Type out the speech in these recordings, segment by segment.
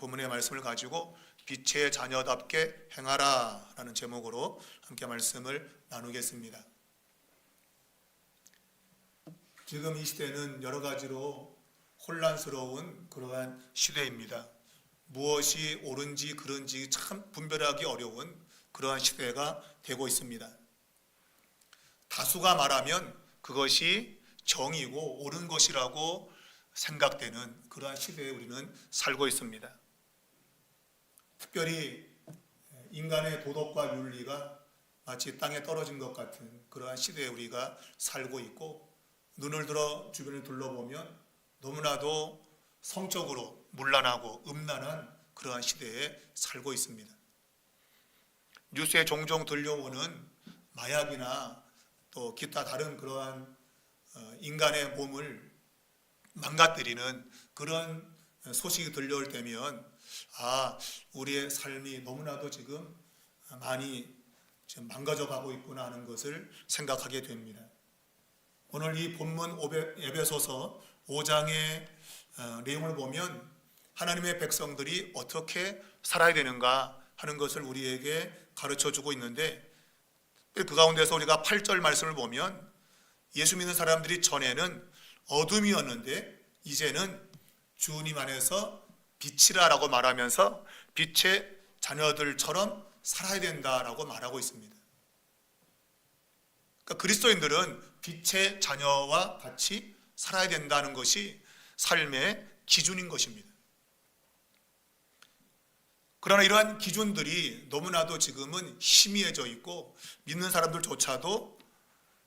본문의 말씀을 가지고 빛의 자녀답게 행하라 라는 제목으로 함께 말씀을 나누겠습니다. 지금 이 시대는 여러 가지로 혼란스러운 그러한 시대입니다. 무엇이 옳은지 그른지 참 분별하기 어려운 그러한 시대가 되고 있습니다. 다수가 말하면 그것이 정의고 옳은 것이라고 생각되는 그러한 시대에 우리는 살고 있습니다. 특별히 인간의 도덕과 윤리가 마치 땅에 떨어진 것 같은 그러한 시대에 우리가 살고 있고, 눈을 들어 주변을 둘러보면 너무나도 성적으로 문란하고 음란한 그러한 시대에 살고 있습니다. 뉴스에 종종 들려오는 마약이나 또 기타 다른 그러한 인간의 몸을 망가뜨리는 그런 소식이 들려올 때면 우리의 삶이 너무나도 지금 많이 지금 망가져 가고 있구나 하는 것을 생각하게 됩니다. 오늘 이 본문 에베소서 5장의 내용을 보면 하나님의 백성들이 어떻게 살아야 되는가 하는 것을 우리에게 가르쳐주고 있는데, 그 가운데서 우리가 8절 말씀을 보면 예수 믿는 사람들이 전에는 어둠이었는데 이제는 주님 안에서 빛이라라고 말하면서 빛의 자녀들처럼 살아야 된다라고 말하고 있습니다. 그러니까 그리스도인들은 빛의 자녀와 같이 살아야 된다는 것이 삶의 기준인 것입니다. 그러나 이러한 기준들이 너무나도 지금은 희미해져 있고 믿는 사람들조차도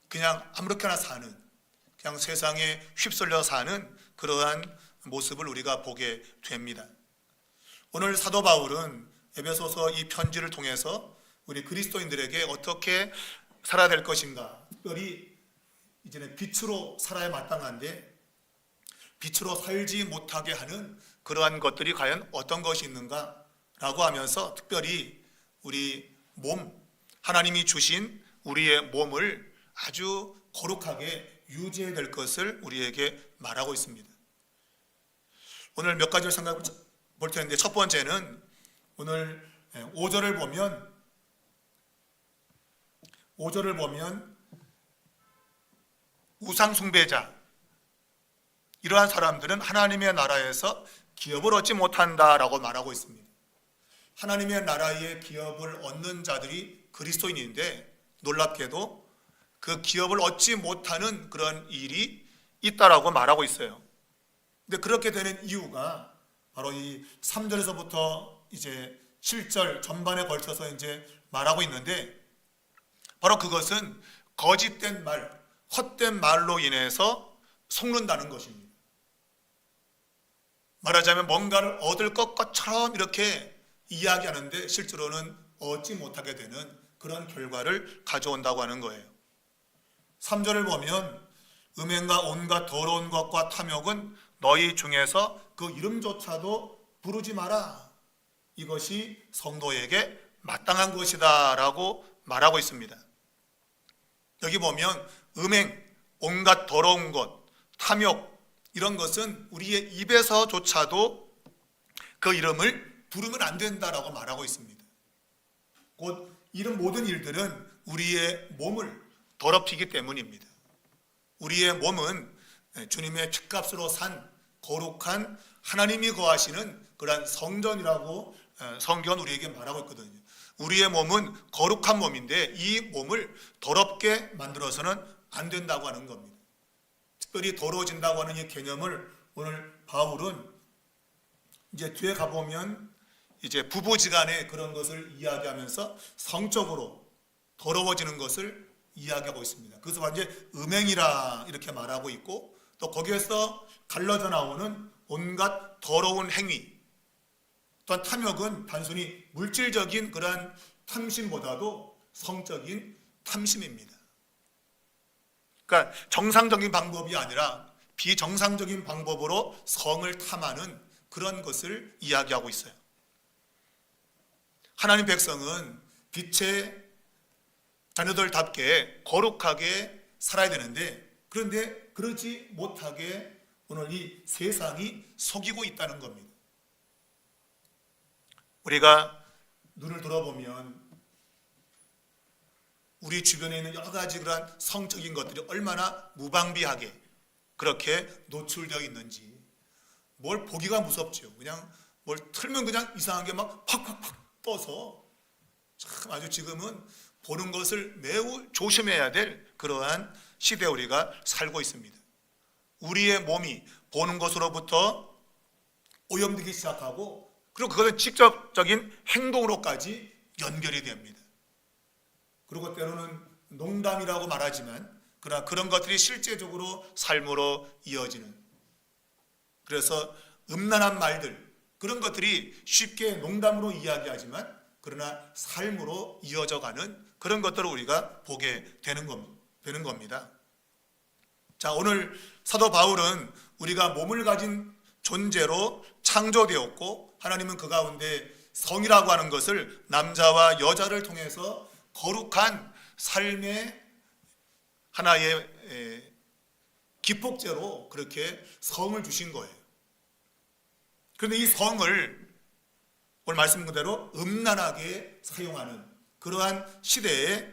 그냥 아무렇게나 사는, 그냥 세상에 휩쓸려 사는 그러한 모습을 우리가 보게 됩니다. 오늘 사도 바울은 에베소서 이 편지를 통해서 우리 그리스도인들에게 어떻게 살아야 될 것인가, 특별히 이제는 빛으로 살아야 마땅한데 빛으로 살지 못하게 하는 그러한 것들이 과연 어떤 것이 있는가 라고 하면서 특별히 우리 몸, 하나님이 주신 우리의 몸을 아주 거룩하게 유지해야 될 것을 우리에게 말하고 있습니다. 오늘 몇 가지를 생각해 볼 텐데, 첫 번째는 오늘 5절을 보면 우상 숭배자, 이러한 사람들은 하나님의 나라에서 기업을 얻지 못한다라고 말하고 있습니다. 하나님의 나라의 기업을 얻는 자들이 그리스도인인데 놀랍게도 그 기업을 얻지 못하는 그런 일이 있다라고 말하고 있어요. 근데 그렇게 되는 이유가 바로 이 3절에서부터 이제 7절 전반에 걸쳐서 이제 말하고 있는데, 바로 그것은 거짓된 말, 헛된 말로 인해서 속는다는 것입니다. 말하자면 뭔가를 얻을 것처럼 이렇게 이야기하는데 실제로는 얻지 못하게 되는 그런 결과를 가져온다고 하는 거예요. 3절을 보면 음행과 온갖 더러운 것과 탐욕은 너희 중에서 그 이름조차도 부르지 마라. 이것이 성도에게 마땅한 것이다 라고 말하고 있습니다. 여기 보면 음행, 온갖 더러운 것, 탐욕, 이런 것은 우리의 입에서조차도 그 이름을 부르면 안 된다라고 말하고 있습니다. 곧 이런 모든 일들은 우리의 몸을 더럽히기 때문입니다. 우리의 몸은 주님의 핏값으로 산 거룩한 하나님이 거하시는 그러한 성전이라고 성경은 우리에게 말하고 있거든요. 우리의 몸은 거룩한 몸인데 이 몸을 더럽게 만들어서는 안 된다고 하는 겁니다. 특별히 더러워진다고 하는 이 개념을 오늘 바울은 이제 뒤에 가보면 이제 부부지간에 그런 것을 이야기하면서 성적으로 더러워지는 것을 이야기하고 있습니다. 그래서 이제 음행이라 이렇게 말하고 있고, 또 거기에서 갈라져 나오는 온갖 더러운 행위, 또한 탐욕은 단순히 물질적인 그러한 탐심보다도 성적인 탐심입니다. 그러니까 정상적인 방법이 아니라 비정상적인 방법으로 성을 탐하는 그런 것을 이야기하고 있어요. 하나님 백성은 빛의 자녀들답게 거룩하게 살아야 되는데, 그런데 그러지 못하게 오늘 이 세상이 속이고 있다는 겁니다. 우리가 눈을 돌아보면 우리 주변에 있는 여러 가지 그런 성적인 것들이 얼마나 무방비하게 그렇게 노출되어 있는지 뭘 보기가 무섭죠. 그냥 뭘 틀면 그냥 이상한 게 막 팍팍팍 떠서 참 아주 지금은 보는 것을 매우 조심해야 될 그러한 시대에 우리가 살고 있습니다. 우리의 몸이 보는 것으로부터 오염되기 시작하고 그리고 그것은 직접적인 행동으로까지 연결이 됩니다. 그리고 때로는 농담이라고 말하지만 그러나 그런 것들이 실제적으로 삶으로 이어지는, 그래서 음란한 말들, 그런 것들이 쉽게 농담으로 이야기하지만 그러나 삶으로 이어져 가는 그런 것들을 우리가 보게 되는 겁니다. 자, 오늘 사도 바울은 우리가 몸을 가진 존재로 창조되었고 하나님은 그 가운데 성이라고 하는 것을 남자와 여자를 통해서 거룩한 삶의 하나의 기폭제로 그렇게 성을 주신 거예요. 그런데 이 성을 오늘 말씀 그대로 음란하게 사용하는 그러한 시대에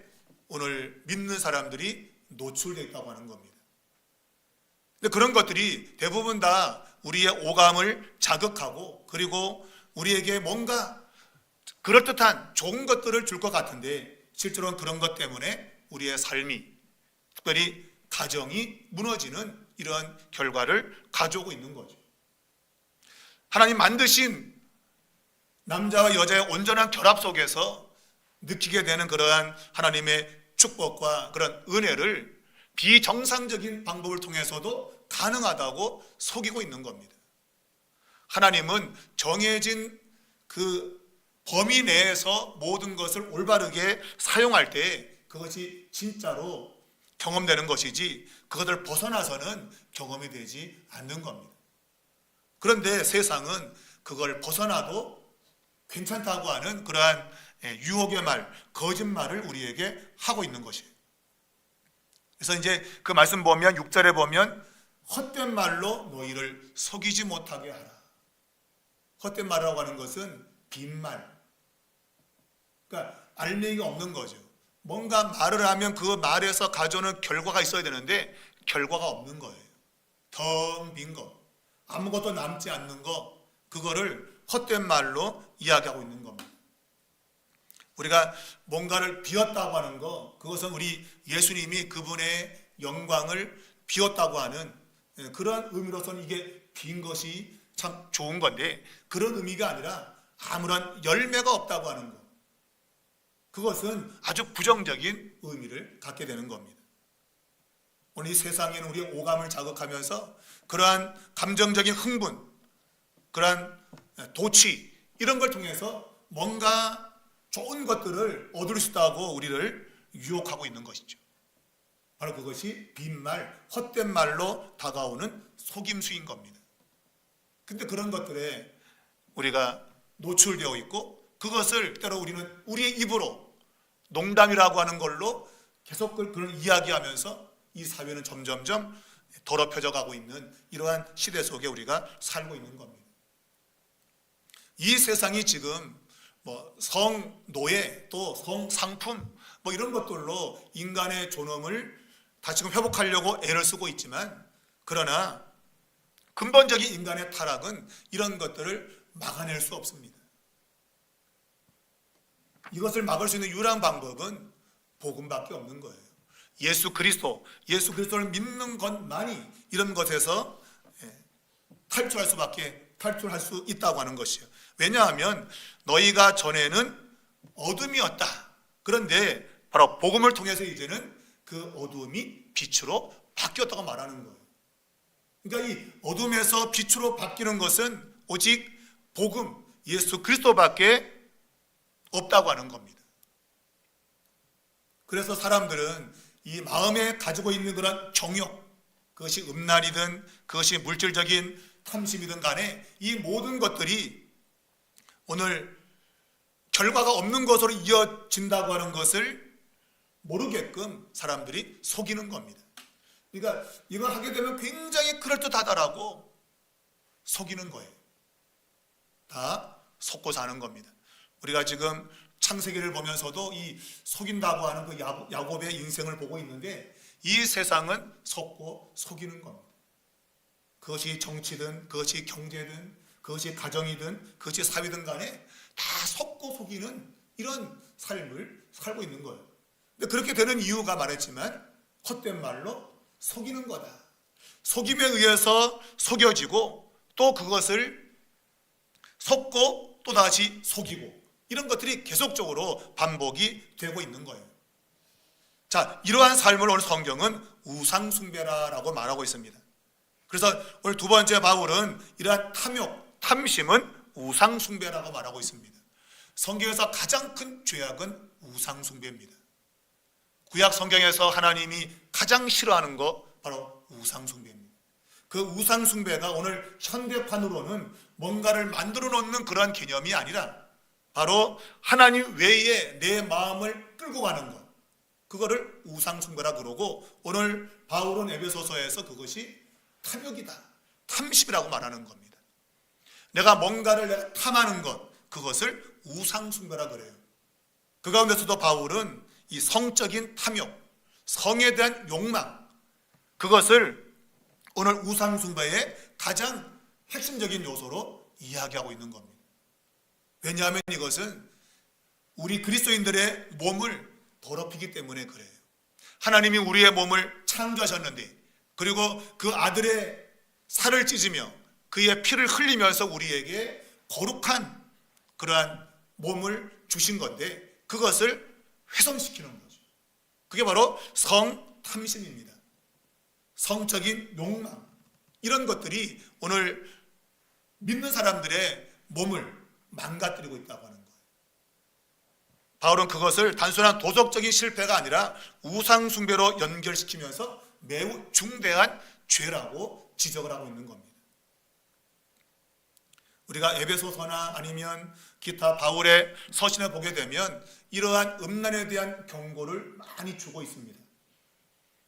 오늘 믿는 사람들이 노출되어 있다고 하는 겁니다. 근데 그런 것들이 대부분 다 우리의 오감을 자극하고 그리고 우리에게 뭔가 그럴듯한 좋은 것들을 줄 것 같은데 실제로는 그런 것 때문에 우리의 삶이, 특별히 가정이 무너지는 이러한 결과를 가져오고 있는 거죠. 하나님 만드신 남자와 여자의 온전한 결합 속에서 느끼게 되는 그러한 하나님의 축복과 그런 은혜를 비정상적인 방법을 통해서도 가능하다고 속이고 있는 겁니다. 하나님은 정해진 그 범위 내에서 모든 것을 올바르게 사용할 때 그것이 진짜로 경험되는 것이지 그것을 벗어나서는 경험이 되지 않는 겁니다. 그런데 세상은 그걸 벗어나도 괜찮다고 하는 그러한 유혹의 말, 거짓말을 우리에게 하고 있는 것이에요. 그래서 이제 그 말씀 보면 6절에 보면 헛된 말로 너희를 속이지 못하게 하라. 헛된 말이라고 하는 것은 빈말, 그러니까 알맹이가 없는 거죠. 뭔가 말을 하면 그 말에서 가져오는 결과가 있어야 되는데 결과가 없는 거예요. 텅 빈 거, 아무것도 남지 않는 거, 그거를 헛된 말로 이야기하고 있는 겁니다. 우리가 뭔가를 비웠다고 하는 거, 그것은 우리 예수님이 그분의 영광을 비웠다고 하는 그런 의미로서는 이게 빈 것이 참 좋은 건데 그런 의미가 아니라 아무런 열매가 없다고 하는 것, 그것은 아주 부정적인 의미를 갖게 되는 겁니다. 오늘 이 세상에는 우리의 오감을 자극하면서 그러한 감정적인 흥분, 그러한 도취, 이런 걸 통해서 뭔가 좋은 것들을 얻을 수 있다고 우리를 유혹하고 있는 것이죠. 바로 그것이 빈말, 헛된 말로 다가오는 속임수인 겁니다. 근데 그런 것들에 우리가 노출되어 있고 그것을 때로 우리는 우리의 입으로 농담이라고 하는 걸로 계속 그걸 이야기하면서 이 사회는 점점점 더럽혀져 가고 있는 이러한 시대 속에 우리가 살고 있는 겁니다. 이 세상이 지금 뭐 성노예 또 성상품 뭐 이런 것들로 인간의 존엄을 다시금 회복하려고 애를 쓰고 있지만, 그러나 근본적인 인간의 타락은 이런 것들을 막아낼 수 없습니다. 이것을 막을 수 있는 유일한 방법은 복음밖에 없는 거예요. 예수 그리스도를 믿는 것만이 이런 것에서 탈출할 수 있다고 하는 것이에요. 왜냐하면 너희가 전에는 어둠이었다. 그런데 바로 복음을 통해서 이제는 그 어둠이 빛으로 바뀌었다고 말하는 거예요. 그러니까 이 어둠에서 빛으로 바뀌는 것은 오직 복음, 예수 그리스도밖에 없다고 하는 겁니다. 그래서 사람들은 이 마음에 가지고 있는 그런 정욕, 그것이 음란이든 그것이 물질적인 탐심이든 간에 이 모든 것들이 오늘 결과가 없는 것으로 이어진다고 하는 것을 모르게끔 사람들이 속이는 겁니다. 그러니까 이걸 하게 되면 굉장히 그럴듯하다라고 속이는 거예요. 다 속고 사는 겁니다. 우리가 지금 창세기를 보면서도 이 속인다고 하는 그 야곱의 인생을 보고 있는데, 이 세상은 속고 속이는 겁니다. 그것이 정치든 그것이 경제든 그것이 가정이든 그것이 사회든 간에 다 속고 속이는 이런 삶을 살고 있는 거예요. 근데 그렇게 되는 이유가 말했지만 헛된 말로 속이는 거다. 속임에 의해서 속여지고 또 그것을 속고 또 다시 속이고, 이런 것들이 계속적으로 반복이 되고 있는 거예요. 자, 이러한 삶을 오늘 성경은 우상숭배라고 말하고 있습니다. 그래서 오늘 두 번째 바울은 이러한 탐욕, 탐심은 우상숭배라고 말하고 있습니다. 성경에서 가장 큰 죄악은 우상숭배입니다. 구약 성경에서 하나님이 가장 싫어하는 거 바로 우상숭배입니다. 그 우상숭배가 오늘 현대판으로는 뭔가를 만들어 놓는 그런 개념이 아니라 바로 하나님 외에 내 마음을 끌고 가는 것, 그거를 우상숭배라 그러고, 오늘 바울은 에베소서에서 그것이 탐욕이다, 탐심이라고 말하는 겁니다. 내가 뭔가를 탐하는 것, 그것을 우상숭배라 그래요. 그 가운데서도 바울은 이 성적인 탐욕, 성에 대한 욕망, 그것을 오늘 우상숭배의 가장 핵심적인 요소로 이야기하고 있는 겁니다. 왜냐하면 이것은 우리 그리스도인들의 몸을 더럽히기 때문에 그래요. 하나님이 우리의 몸을 창조하셨는데, 그리고 그 아들의 살을 찢으며 그의 피를 흘리면서 우리에게 거룩한 그러한 몸을 주신 건데, 그것을 훼손시키는 거죠. 그게 바로 성탐심입니다. 성적인 욕망, 이런 것들이 오늘 믿는 사람들의 몸을 망가뜨리고 있다고 하는 거예요. 바울은 그것을 단순한 도덕적인 실패가 아니라 우상숭배로 연결시키면서 매우 중대한 죄라고 지적을 하고 있는 겁니다. 우리가 에베소서나 아니면 기타 바울의 서신을 보게 되면 이러한 음란에 대한 경고를 많이 주고 있습니다.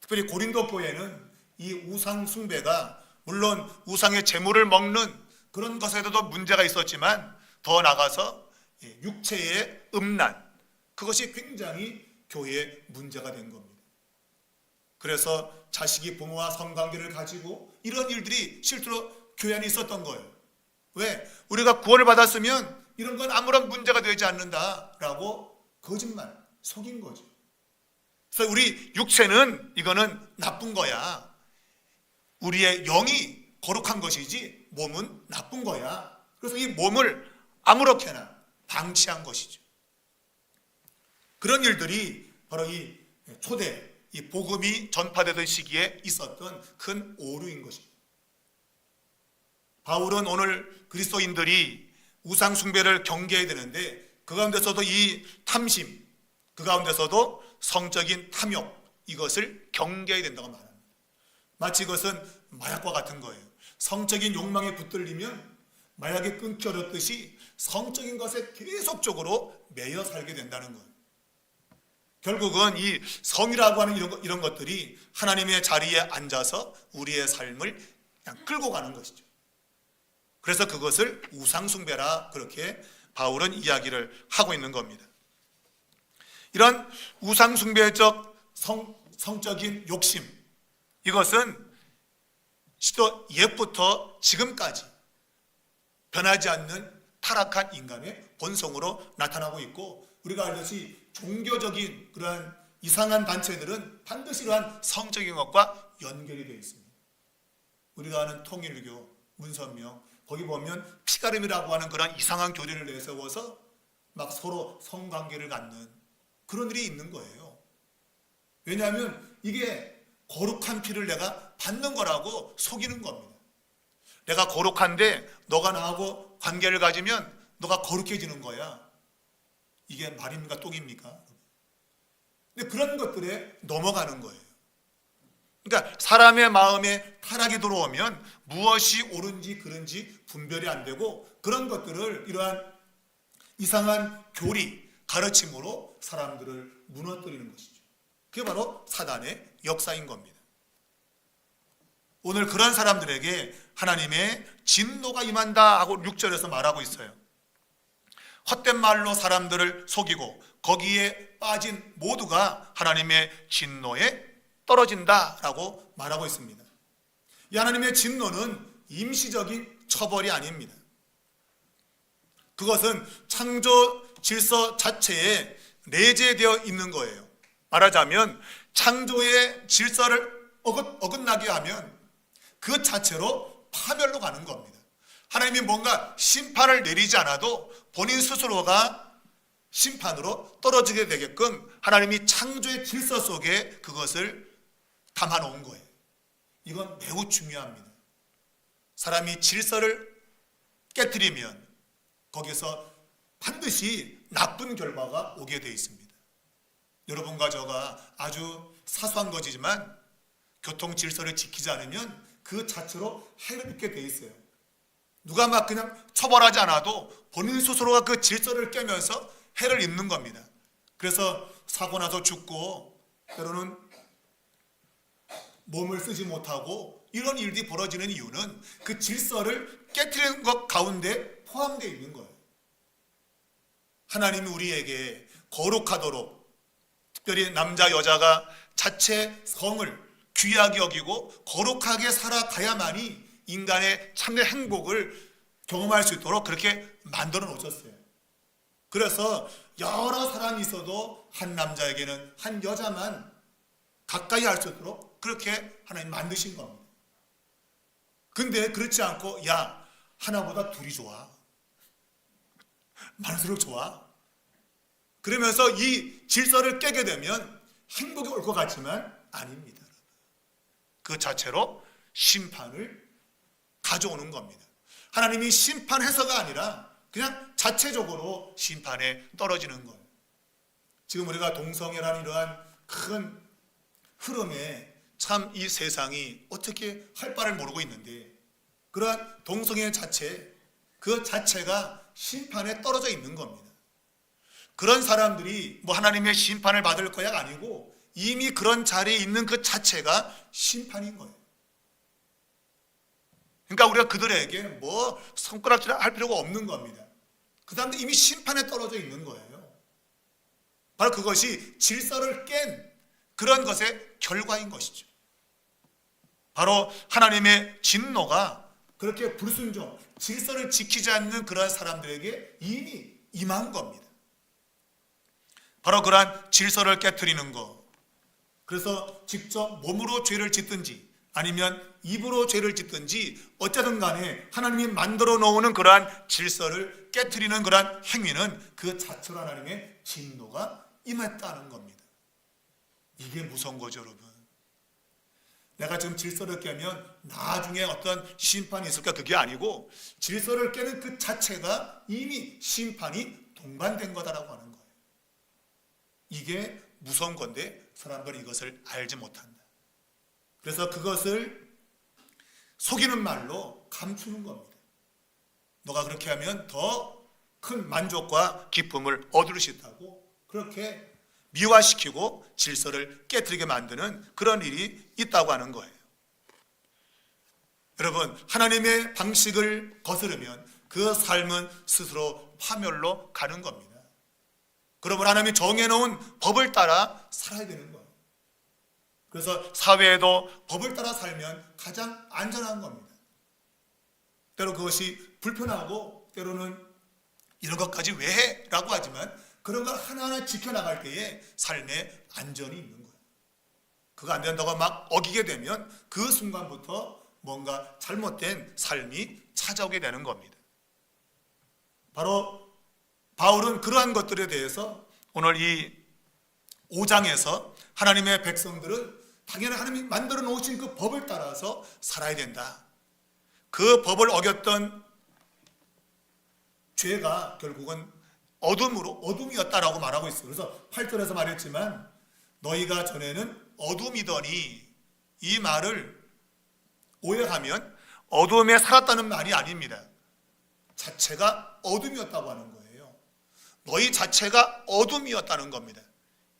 특별히 고린도 교회는 이 우상 숭배가 물론 우상의 재물을 먹는 그런 것에도 문제가 있었지만, 더 나아가서 육체의 음란, 그것이 굉장히 교회의 문제가 된 겁니다. 그래서 자식이 부모와 성관계를 가지고 이런 일들이 실제로 교회 안에 있었던 거예요. 왜? 우리가 구원을 받았으면 이런 건 아무런 문제가 되지 않는다라고 거짓말, 속인 거죠. 그래서 우리 육체는 이거는 나쁜 거야. 우리의 영이 거룩한 것이지 몸은 나쁜 거야. 그래서 이 몸을 아무렇게나 방치한 것이죠. 그런 일들이 바로 이 초대, 이 복음이 전파되던 시기에 있었던 큰 오류인 것입니다. 바울은 오늘 그리스도인들이 우상 숭배를 경계해야 되는데, 그 가운데서도 이 탐심, 그 가운데서도 성적인 탐욕, 이것을 경계해야 된다고 말합니다. 마치 이것은 마약과 같은 거예요. 성적인 욕망에 붙들리면 마약이 끊기 어렵듯이 성적인 것에 계속적으로 매여 살게 된다는 거예요. 결국은 이 성이라고 하는 이런 것들이 하나님의 자리에 앉아서 우리의 삶을 그냥 끌고 가는 것이죠. 그래서 그것을 우상숭배라 그렇게 바울은 이야기를 하고 있는 겁니다. 이런 우상숭배적 성적인 욕심, 이것은 시도 옛부터 지금까지 변하지 않는 타락한 인간의 본성으로 나타나고 있고, 우리가 알듯이 종교적인 그러한 이상한 단체들은 반드시 이러한 성적인 것과 연결이 되어 있습니다. 우리가 아는 통일교, 문선명, 거기 보면 피가름이라고 하는 그런 이상한 교리를 내세워서 막 서로 성관계를 갖는 그런 일이 있는 거예요. 왜냐하면 이게 거룩한 피를 내가 받는 거라고 속이는 겁니다. 내가 거룩한데 너가 나하고 관계를 가지면 너가 거룩해지는 거야. 이게 말입니까? 똥입니까? 근데 그런 것들에 넘어가는 거예요. 그러니까 사람의 마음에 타락이 들어오면 무엇이 옳은지 그른지 분별이 안 되고, 그런 것들을 이러한 이상한 교리, 가르침으로 사람들을 무너뜨리는 것이죠. 그게 바로 사단의 역사인 겁니다. 오늘 그런 사람들에게 하나님의 진노가 임한다 하고 6절에서 말하고 있어요. 헛된 말로 사람들을 속이고 거기에 빠진 모두가 하나님의 진노에 떨어진다라고 말하고 있습니다. 이 하나님의 진노는 임시적인 처벌이 아닙니다. 그것은 창조 질서 자체에 내재되어 있는 거예요. 말하자면 창조의 질서를 어긋나게 하면 그 자체로 파멸로 가는 겁니다. 하나님이 뭔가 심판을 내리지 않아도 본인 스스로가 심판으로 떨어지게 되게끔 하나님이 창조의 질서 속에 그것을 담아놓은 거예요. 이건 매우 중요합니다. 사람이 질서를 깨뜨리면 거기서 반드시 나쁜 결과가 오게 되어 있습니다. 여러분과 저가 아주 사소한 것이지만 교통 질서를 지키지 않으면 그 자체로 해를 입게 되어 있어요. 누가 막 그냥 처벌하지 않아도 본인 스스로가 그 질서를 깨면서 해를 입는 겁니다. 그래서 사고 나서 죽고 때로는 몸을 쓰지 못하고 이런 일들이 벌어지는 이유는 그 질서를 깨트리는 것 가운데 포함되어 있는 거예요. 하나님이 우리에게 거룩하도록, 특별히 남자 여자가 자체 성을 귀하게 여기고 거룩하게 살아가야만이 인간의 참된 행복을 경험할 수 있도록 그렇게 만들어 놓으셨어요. 그래서 여러 사람이 있어도 한 남자에게는 한 여자만 가까이 할 수 있도록 그렇게 하나님 만드신 겁니다. 근데 그렇지 않고 야, 하나보다 둘이 좋아, 많을수록 좋아, 그러면서 이 질서를 깨게 되면 행복이 올 것 같지만 아닙니다. 그 자체로 심판을 가져오는 겁니다. 하나님이 심판해서가 아니라 그냥 자체적으로 심판에 떨어지는 거예요. 지금 우리가 동성애라는 이러한 큰 흐름에 참 이 세상이 어떻게 할 바를 모르고 있는데, 그러한 동성애 자체, 그 자체가 심판에 떨어져 있는 겁니다. 그런 사람들이 뭐 하나님의 심판을 받을 거야가 아니고 이미 그런 자리에 있는 그 자체가 심판인 거예요. 그러니까 우리가 그들에게 뭐 손가락질 할 필요가 없는 겁니다. 그 사람들 이미 심판에 떨어져 있는 거예요. 바로 그것이 질서를 깬 그런 것의 결과인 것이죠. 바로 하나님의 진노가 그렇게 불순종, 질서를 지키지 않는 그러한 사람들에게 이미 임한 겁니다. 바로 그러한 질서를 깨트리는 것. 그래서 직접 몸으로 죄를 짓든지 아니면 입으로 죄를 짓든지 어쨌든 간에 하나님이 만들어 놓는 그러한 질서를 깨트리는 그러한 행위는 그 자체로 하나님의 진노가 임했다는 겁니다. 이게 무서운 거죠, 여러분. 내가 지금 질서를 깨면 나중에 어떤 심판이 있을까? 그게 아니고 질서를 깨는 그 자체가 이미 심판이 동반된 거다라고 하는 거예요. 이게 무서운 건데 사람들은 이것을 알지 못한다. 그래서 그것을 속이는 말로 감추는 겁니다. 너가 그렇게 하면 더 큰 만족과 기쁨을 얻을 수 있다고 그렇게 미화시키고 질서를 깨트리게 만드는 그런 일이 있다고 하는 거예요. 여러분, 하나님의 방식을 거스르면 그 삶은 스스로 파멸로 가는 겁니다. 그러면 하나님이 정해놓은 법을 따라 살아야 되는 거예요. 그래서 사회에도 법을 따라 살면 가장 안전한 겁니다. 때로 그것이 불편하고 때로는 이런 것까지 왜 해? 라고 하지만 그런 걸 하나하나 지켜나갈 때에 삶에 안전이 있는 거예요. 그거 안 된다고 막 어기게 되면 그 순간부터 뭔가 잘못된 삶이 찾아오게 되는 겁니다. 바로 바울은 그러한 것들에 대해서 오늘 이 5장에서 하나님의 백성들은 당연히 하나님이 만들어 놓으신 그 법을 따라서 살아야 된다. 그 법을 어겼던 죄가 결국은 어둠이었다라고 말하고 있어요. 그래서 8절에서 말했지만 너희가 전에는 어둠이더니, 이 말을 오해하면 어둠에 살았다는 말이 아닙니다. 자체가 어둠이었다고 하는 거예요. 너희 자체가 어둠이었다는 겁니다.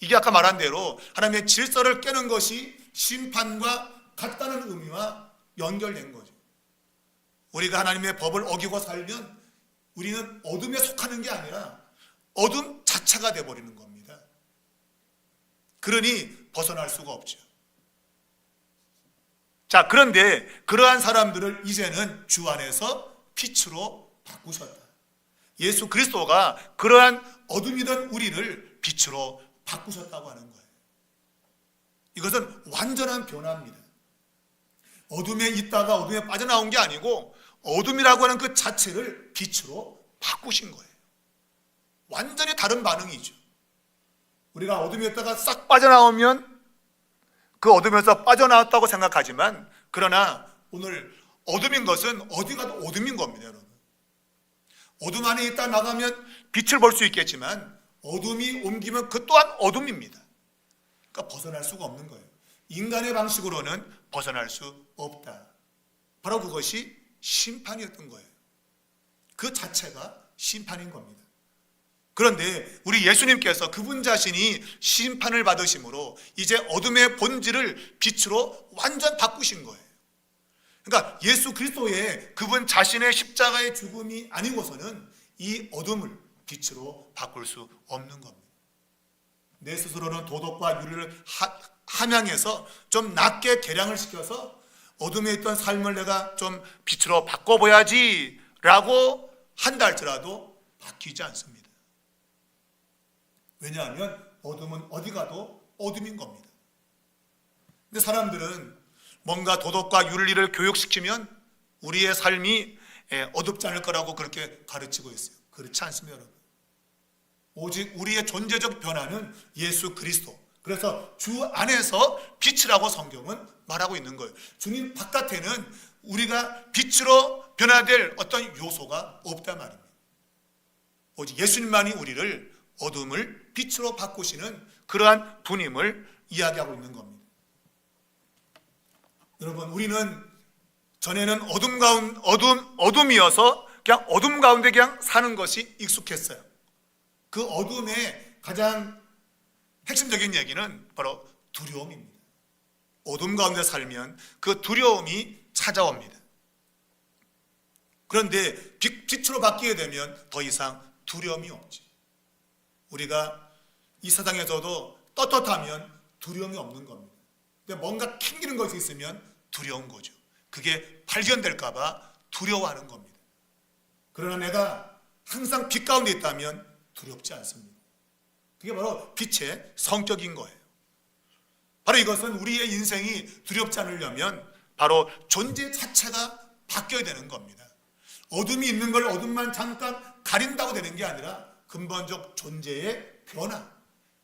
이게 아까 말한 대로 하나님의 질서를 깨는 것이 심판과 같다는 의미와 연결된 거죠. 우리가 하나님의 법을 어기고 살면 우리는 어둠에 속하는 게 아니라 어둠 자체가 되어버리는 겁니다. 그러니 벗어날 수가 없죠. 자, 그런데 그러한 사람들을 이제는 주 안에서 빛으로 바꾸셨다. 예수 그리스도가 그러한 어둠이던 우리를 빛으로 바꾸셨다고 하는 거예요. 이것은 완전한 변화입니다. 어둠에 있다가 어둠에 빠져나온 게 아니고 어둠이라고 하는 그 자체를 빛으로 바꾸신 거예요. 완전히 다른 반응이죠. 우리가 어둠에 있다가 싹 빠져나오면 그 어둠에서 빠져나왔다고 생각하지만, 그러나 오늘 어둠인 것은 어디 가도 어둠인 겁니다, 여러분. 어둠 안에 있다 나가면 빛을 볼 수 있겠지만 어둠이 옮기면 그 또한 어둠입니다. 그러니까 벗어날 수가 없는 거예요. 인간의 방식으로는 벗어날 수 없다. 바로 그것이 심판이었던 거예요. 그 자체가 심판인 겁니다. 그런데 우리 예수님께서 그분 자신이 심판을 받으심으로 이제 어둠의 본질을 빛으로 완전 바꾸신 거예요. 그러니까 예수 그리스도의 그분 자신의 십자가의 죽음이 아니고서는 이 어둠을 빛으로 바꿀 수 없는 겁니다. 내 스스로는 도덕과 윤리를 함양해서 좀 낮게 계량을 시켜서 어둠에 있던 삶을 내가 좀 빛으로 바꿔봐야지 라고 한다 할지라도 바뀌지 않습니다. 왜냐하면 어둠은 어디 가도 어둠인 겁니다. 근데 사람들은 뭔가 도덕과 윤리를 교육시키면 우리의 삶이 어둡지 않을 거라고 그렇게 가르치고 있어요. 그렇지 않습니다, 여러분. 오직 우리의 존재적 변화는 예수 그리스도. 그래서 주 안에서 빛이라고 성경은 말하고 있는 거예요. 주님 바깥에는 우리가 빛으로 변화될 어떤 요소가 없단 말입니다. 오직 예수님만이 우리를 어둠을 빛으로 바꾸시는 그러한 분임을 이야기하고 있는 겁니다. 여러분, 우리는 전에는 어둠이어서 그냥 어둠 가운데 그냥 사는 것이 익숙했어요. 그 어둠의 가장 핵심적인 얘기는 바로 두려움입니다. 어둠 가운데 살면 그 두려움이 찾아옵니다. 그런데 빛으로 바뀌게 되면 더 이상 두려움이 없죠. 우리가 이 세상에서도 떳떳하면 두려움이 없는 겁니다. 근데 뭔가 캥기는 것이 있으면 두려운 거죠. 그게 발견될까 봐 두려워하는 겁니다. 그러나 내가 항상 빛 가운데 있다면 두렵지 않습니다. 그게 바로 빛의 성격인 거예요. 바로 이것은 우리의 인생이 두렵지 않으려면 바로 존재 자체가 바뀌어야 되는 겁니다. 어둠이 있는 걸 어둠만 잠깐 가린다고 되는 게 아니라 근본적 존재의 변화,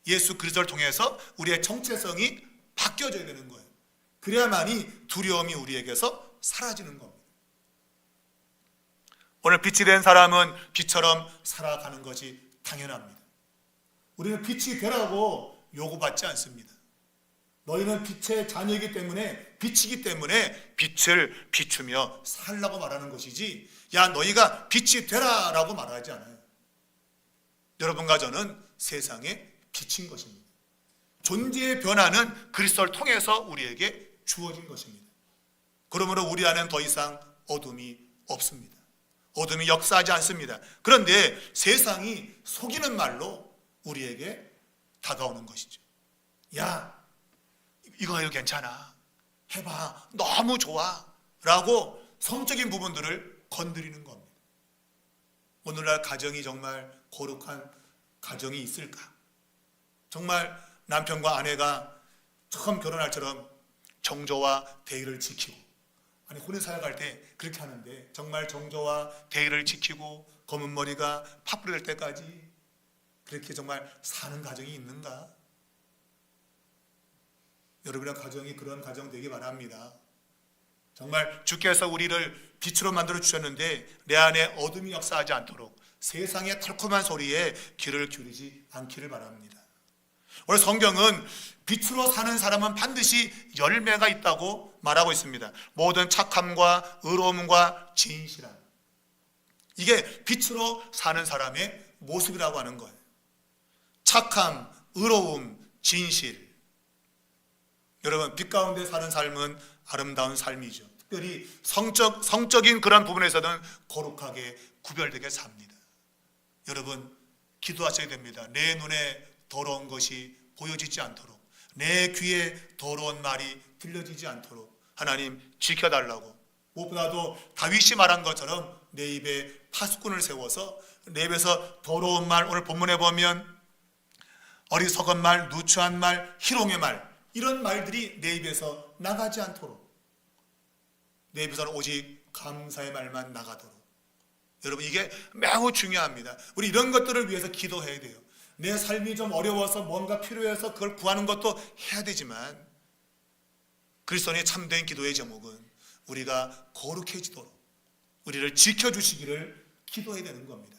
예수 그리스도를 통해서 우리의 정체성이 바뀌어져야 되는 거예요. 그래야만이 두려움이 우리에게서 사라지는 겁니다. 오늘 빛이 된 사람은 빛처럼 살아가는 것이 당연합니다. 우리는 빛이 되라고 요구받지 않습니다. 너희는 빛의 자녀이기 때문에, 빛이기 때문에 빛을 비추며 살라고 말하는 것이지, 야 너희가 빛이 되라 라고 말하지 않아요. 여러분과 저는 세상의 빛인 것입니다. 존재의 변화는 그리스도를 통해서 우리에게 주어진 것입니다. 그러므로 우리 안에는 더 이상 어둠이 없습니다. 어둠이 역사하지 않습니다. 그런데 세상이 속이는 말로 우리에게 다가오는 것이죠. 야, 이거 괜찮아. 해봐. 너무 좋아. 라고 성적인 부분들을 건드리는 겁니다. 오늘날 가정이 정말 거룩한 가정이 있을까? 정말 남편과 아내가 처음 결혼할처럼 정조와 대의를 지키고, 아니 혼인사역할 때 그렇게 하는데 정말 정조와 대의를 지키고 검은 머리가 파뿌리 될 때까지 그렇게 정말 사는 가정이 있는가? 여러분의 가정이 그런 가정 되기 바랍니다. 정말 주께서 우리를 빛으로 만들어 주셨는데 내 안에 어둠이 역사하지 않도록 세상의 달콤한 소리에 귀를 기울이지 않기를 바랍니다. 오늘 성경은 빛으로 사는 사람은 반드시 열매가 있다고 말하고 있습니다. 모든 착함과 의로움과 진실함, 이게 빛으로 사는 사람의 모습이라고 하는 거예요. 착함, 의로움, 진실. 여러분, 빛 가운데 사는 삶은 아름다운 삶이죠. 특별히 성적인 그런 부분에서는 거룩하게 구별되게 삽니다. 여러분 기도하셔야 됩니다. 내 눈에 더러운 것이 보여지지 않도록, 내 귀에 더러운 말이 들려지지 않도록 하나님 지켜달라고. 무엇보다도 다윗이 말한 것처럼 내 입에 파수꾼을 세워서 내 입에서 더러운 말, 오늘 본문에 보면 어리석은 말, 누추한 말, 희롱의 말, 이런 말들이 내 입에서 나가지 않도록, 내 입에서는 오직 감사의 말만 나가도록. 여러분 이게 매우 중요합니다. 우리 이런 것들을 위해서 기도해야 돼요. 내 삶이 좀 어려워서 뭔가 필요해서 그걸 구하는 것도 해야 되지만, 그리스도인의 참된 기도의 제목은 우리가 거룩해지도록 우리를 지켜주시기를 기도해야 되는 겁니다.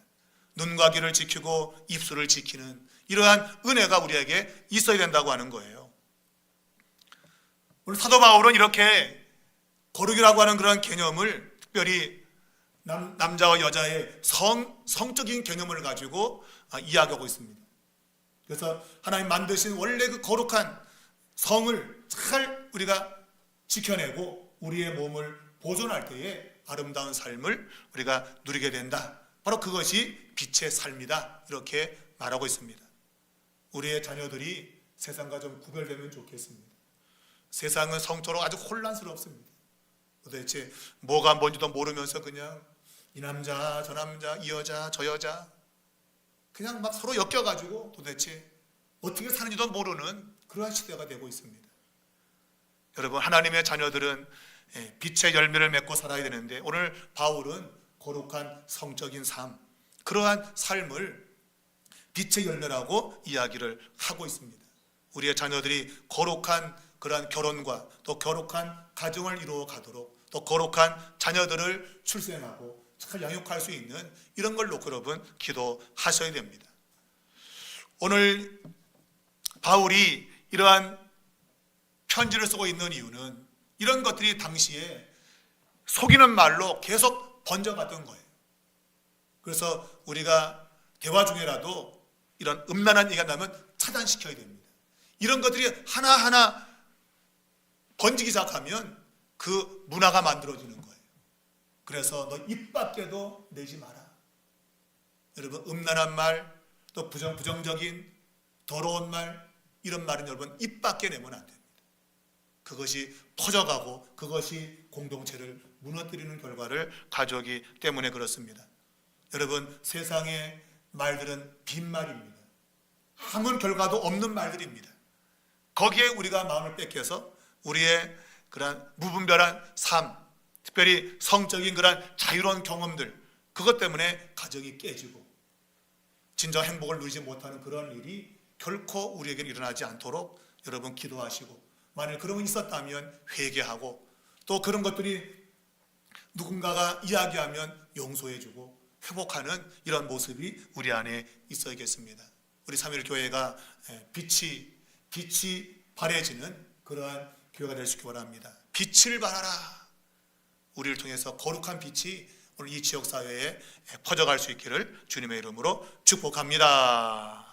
눈과 귀를 지키고 입술을 지키는 이러한 은혜가 우리에게 있어야 된다고 하는 거예요. 오늘 사도 바울은 이렇게 거룩이라고 하는 그런 개념을, 특별히 남자와 여자의 성적인 개념을 가지고 이야기하고 있습니다. 그래서 하나님 만드신 원래 그 거룩한 성을 잘 우리가 지켜내고 우리의 몸을 보존할 때에 아름다운 삶을 우리가 누리게 된다. 바로 그것이 빛의 삶이다. 이렇게 말하고 있습니다. 우리의 자녀들이 세상과 좀 구별되면 좋겠습니다. 세상은 성적으로 아주 혼란스럽습니다. 도대체 뭐가 뭔지도 모르면서 그냥 이 남자 저 남자 이 여자 저 여자 그냥 막 서로 엮여가지고 도대체 어떻게 사는지도 모르는 그러한 시대가 되고 있습니다. 여러분 하나님의 자녀들은 빛의 열매를 맺고 살아야 되는데, 오늘 바울은 거룩한 성적인 삶, 그러한 삶을 빛의 열매라고 이야기를 하고 있습니다. 우리의 자녀들이 거룩한 그러한 결혼과 또 거룩한 가정을 이루어 가도록, 또 거룩한 자녀들을 출생하고 잘 양육할 수 있는 이런 걸 놓고 여러분 기도하셔야 됩니다. 오늘 바울이 이러한 편지를 쓰고 있는 이유는 이런 것들이 당시에 속이는 말로 계속 번져갔던 거예요. 그래서 우리가 대화 중에라도 이런 음란한 얘기가 나면 차단시켜야 됩니다. 이런 것들이 하나하나 번지기 시작하면 그 문화가 만들어지는 거예요. 그래서 너 입 밖에도 내지 마라. 여러분 음란한 말, 또 부정적인 더러운 말, 이런 말은 여러분 입 밖에 내면 안 됩니다. 그것이 퍼져가고 그것이 공동체를 무너뜨리는 결과를 가져오기 때문에 그렇습니다. 여러분 세상의 말들은 빈말입니다. 아무 결과도 없는 말들입니다. 거기에 우리가 마음을 뺏겨서 우리의 그런 무분별한 삶, 특별히 성적인 그런 자유로운 경험들, 그것 때문에 가정이 깨지고 진정 행복을 누리지 못하는 그런 일이 결코 우리에게 일어나지 않도록 여러분 기도하시고, 만일 그런 게 있었다면 회개하고, 또 그런 것들이 누군가가 이야기하면 용서해주고 회복하는 이런 모습이 우리 안에 있어야겠습니다. 우리 3.1 교회가 빛이 바래지는 그러한 교회가 될 수 있기 바랍니다. 빛을 발하라. 우리를 통해서 거룩한 빛이 오늘 이 지역사회에 퍼져갈 수 있기를 주님의 이름으로 축복합니다.